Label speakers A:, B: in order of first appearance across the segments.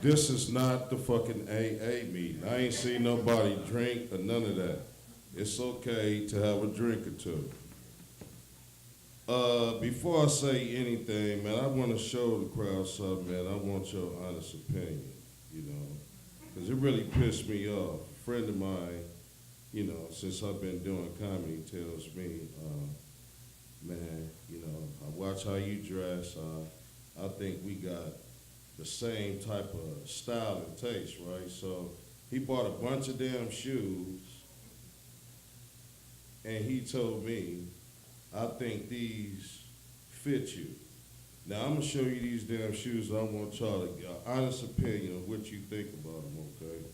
A: This is not the fucking AA meeting. I ain't seen nobody drink or none of that. It's okay to have a drink or two. Before I say anything, man, I want to show the crowd something, man. I want your honest opinion, you know, because it really pissed me off. A friend of mine, you know, since I've been doing comedy, tells me, man, you know, I watch how you dress. I think we got the same type of style and taste, right? So he bought a bunch of damn shoes, and he told me, I think these fit you. Now I'm gonna show you these damn shoes. I want y'all to get an honest opinion of what you think about them, okay?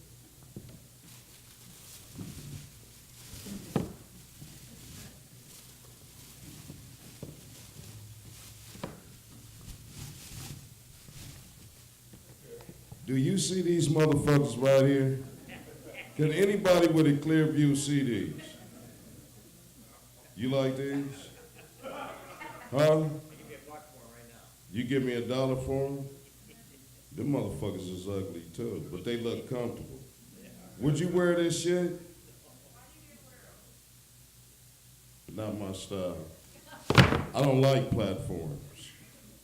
A: Do you see these motherfuckers right here? Can anybody with a clear view see these? You like these? Huh? You give me $1 for them? Them motherfuckers is ugly too, but they look comfortable. Would you wear this shit? Not my style. I don't like platforms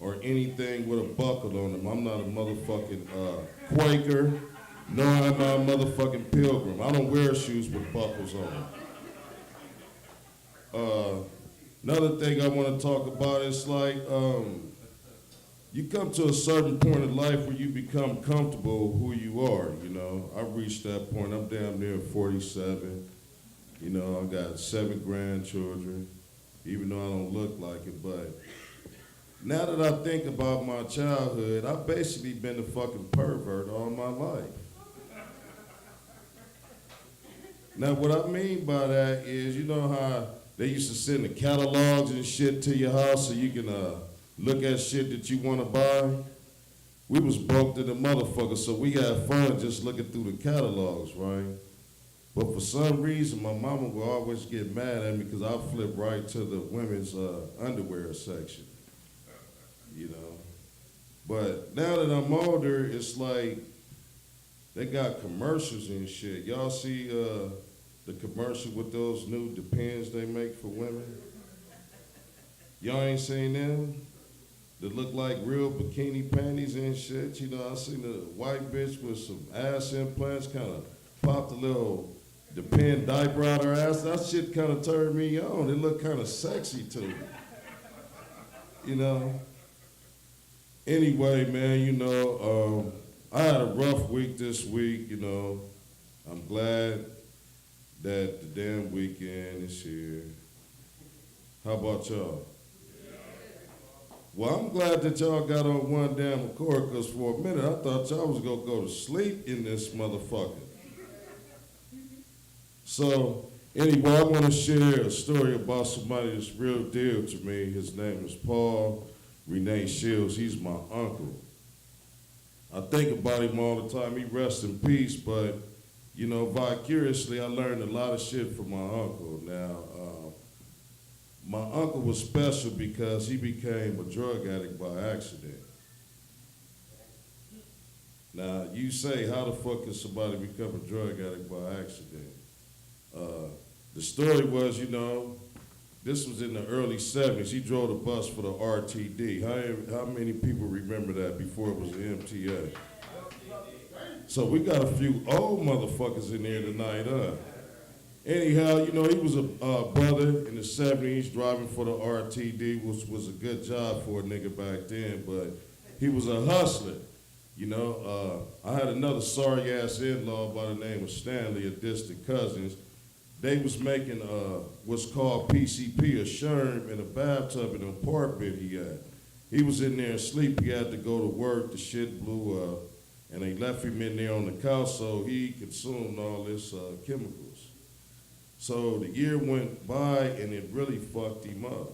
A: or anything with a buckle on them. I'm not a motherfucking Quaker, nor am I a motherfucking pilgrim. I don't wear shoes with buckles on them. Another thing I want to talk about is like, you come to a certain point in life where you become comfortable who you are, you know. I reached that point. I'm damn near 47. You know, I got 7 grandchildren, even though I don't look like it. But now that I think about my childhood, I've basically been a fucking pervert all my life. Now, what I mean by that is, you know how they used to send the catalogs and shit to your house so you can look at shit that you want to buy? We was broke to the motherfucker, so we had fun just looking through the catalogs, right? But for some reason, my mama would always get mad at me because I flip right to the women's underwear section, you know? But now that I'm older, it's like they got commercials and shit. Y'all see the commercial with those new Depends they make for women? Y'all ain't seen them? That look like real bikini panties and shit. You know, I seen a white bitch with some ass implants kind of popped a little Depend diaper out her ass. That shit kind of turned me on. It looked kind of sexy to me. You know? Anyway, man, you know, I had a rough week this week, you know. I'm glad that the damn weekend is here. How about y'all? Well, I'm glad that y'all got on one damn accord, because for a minute I thought y'all was gonna go to sleep in this motherfucker. So, anyway, I want to share a story about somebody that's real dear to me. His name is Paul Renee Shields. He's my uncle. I think about him all the time. He rests in peace, but, you know, vicariously, I learned a lot of shit from my uncle. Now, my uncle was special because he became a drug addict by accident. Now, you say, how the fuck can somebody become a drug addict by accident? The story was, you know, this was in the early 70s. He drove the bus for the RTD. How many people remember that before it was the MTA? So we got a few old motherfuckers in here tonight, huh? Anyhow, you know, he was a brother in the 70s driving for the RTD, which was a good job for a nigga back then, but he was a hustler. You know, I had another sorry-ass in-law by the name of Stanley, a distant cousins. They was making what's called PCP, a sherm in a bathtub in an apartment he had. He was in there asleep. He had to go to work. The shit blew up. And they left him in there on the couch, so he consumed all this chemicals. So the year went by, and it really fucked him up.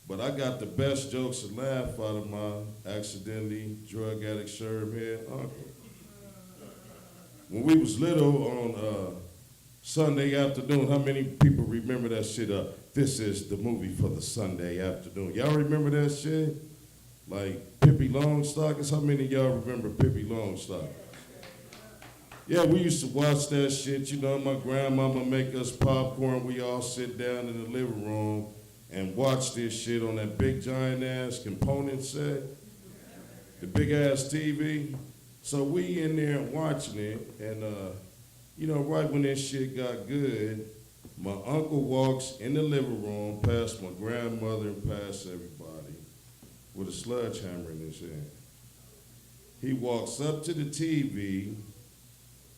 A: But I got the best jokes and laugh out of my accidentally drug addict sherm head uncle. When we was little on Sunday afternoon, how many people remember that shit? This is the movie for the Sunday afternoon. Y'all remember that shit? Like Pippi Longstockings. How many of y'all remember Pippi Longstockings? Yeah, we used to watch that shit. You know, my grandmama make us popcorn. We all sit down in the living room and watch this shit on that big giant ass component set, the big ass TV. So we in there watching it, and you know, right when that shit got good, my uncle walks in the living room past my grandmother and past everybody with a sledgehammer in his hand. He walks up to the TV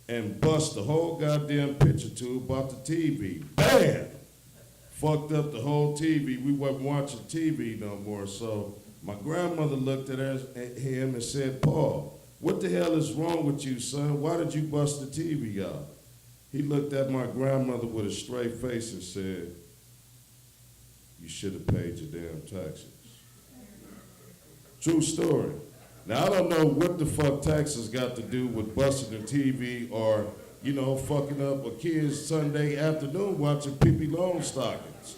A: and busts the whole goddamn picture tube out the TV. Bam! Fucked up the whole TV. We wasn't watching TV no more. So my grandmother looked at him and said, Paul, what the hell is wrong with you, son? Why did you bust the TV out? He looked at my grandmother with a straight face and said, you should have paid your damn taxes. True story. Now, I don't know what the fuck taxes got to do with busting the TV or, you know, fucking up a kid's Sunday afternoon watching Pippi Longstockings.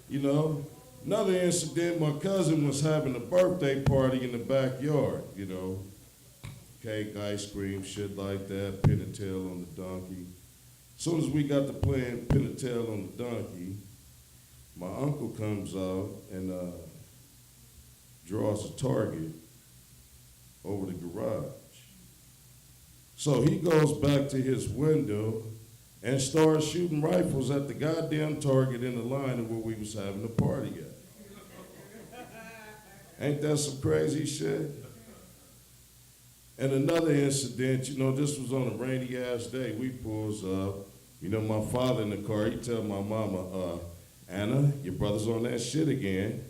A: You know? Another incident, my cousin was having a birthday party in the backyard, you know. Cake, ice cream, shit like that, pin and tail on the donkey. As soon as we got to playing pin and tail on the donkey, my uncle comes out and draws a target over the garage. So he goes back to his window and starts shooting rifles at the goddamn target in the line of where we was having the party at. Ain't that some crazy shit? And another incident, you know, this was on a rainy ass day. We pulls up, you know, my father in the car, he tell my mama, Anna, your brother's on that shit again.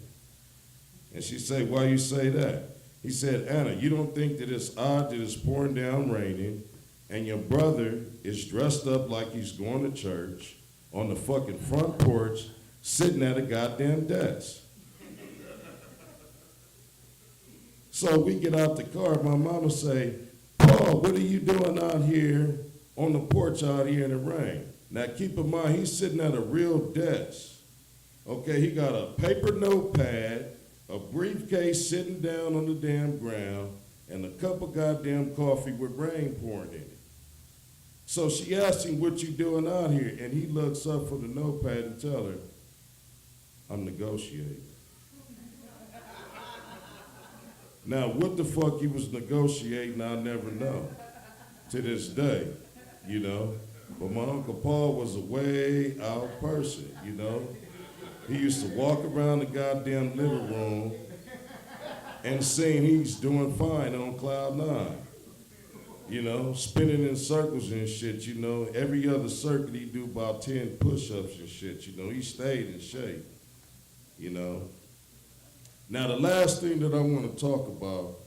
A: And she say, why you say that? He said, Anna, you don't think that it's odd that it's pouring down raining and your brother is dressed up like he's going to church on the fucking front porch sitting at a goddamn desk? So we get out the car, my mama say, Paul, what are you doing out here on the porch out here in the rain? Now keep in mind, he's sitting at a real desk. Okay, he got a paper notepad, a briefcase sitting down on the damn ground, and a cup of goddamn coffee with rain pouring in it. So she asked him, what you doing out here? And he looks up for the notepad and tell her, I'm negotiating. Now, what the fuck he was negotiating, I'll never know to this day, you know? But my Uncle Paul was a way out person, you know? He used to walk around the goddamn living room and saying he's doing fine on cloud nine. You know, spinning in circles and shit, you know. Every other circuit he do about 10 push-ups and shit, you know. He stayed in shape, you know. Now, the last thing that I want to talk about,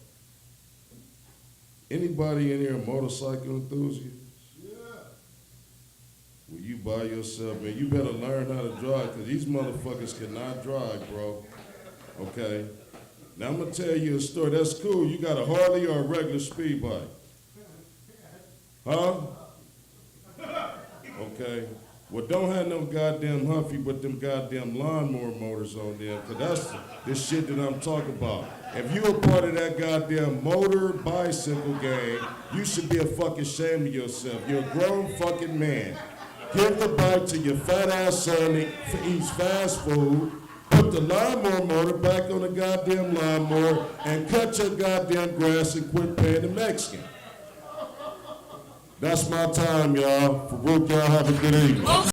A: anybody in here a motorcycle enthusiast? Well, you by yourself, man. You better learn how to drive, because these motherfuckers cannot drive, bro. Okay? Now, I'm going to tell you a story. That's cool. You got a Harley or a regular speed bike? Huh? Okay. Well, don't have no goddamn Humphrey but them goddamn lawnmower motors on them, because that's the shit that I'm talking about. If you a part of that goddamn motor bicycle gang, you should be a fucking shame of yourself. You're a grown fucking man. Give the bike to your fat ass son that eats fast food, put the lawnmower motor back on the goddamn lawnmower, and cut your goddamn grass and quit paying the Mexican. That's my time, y'all. Farooq, y'all have a good evening.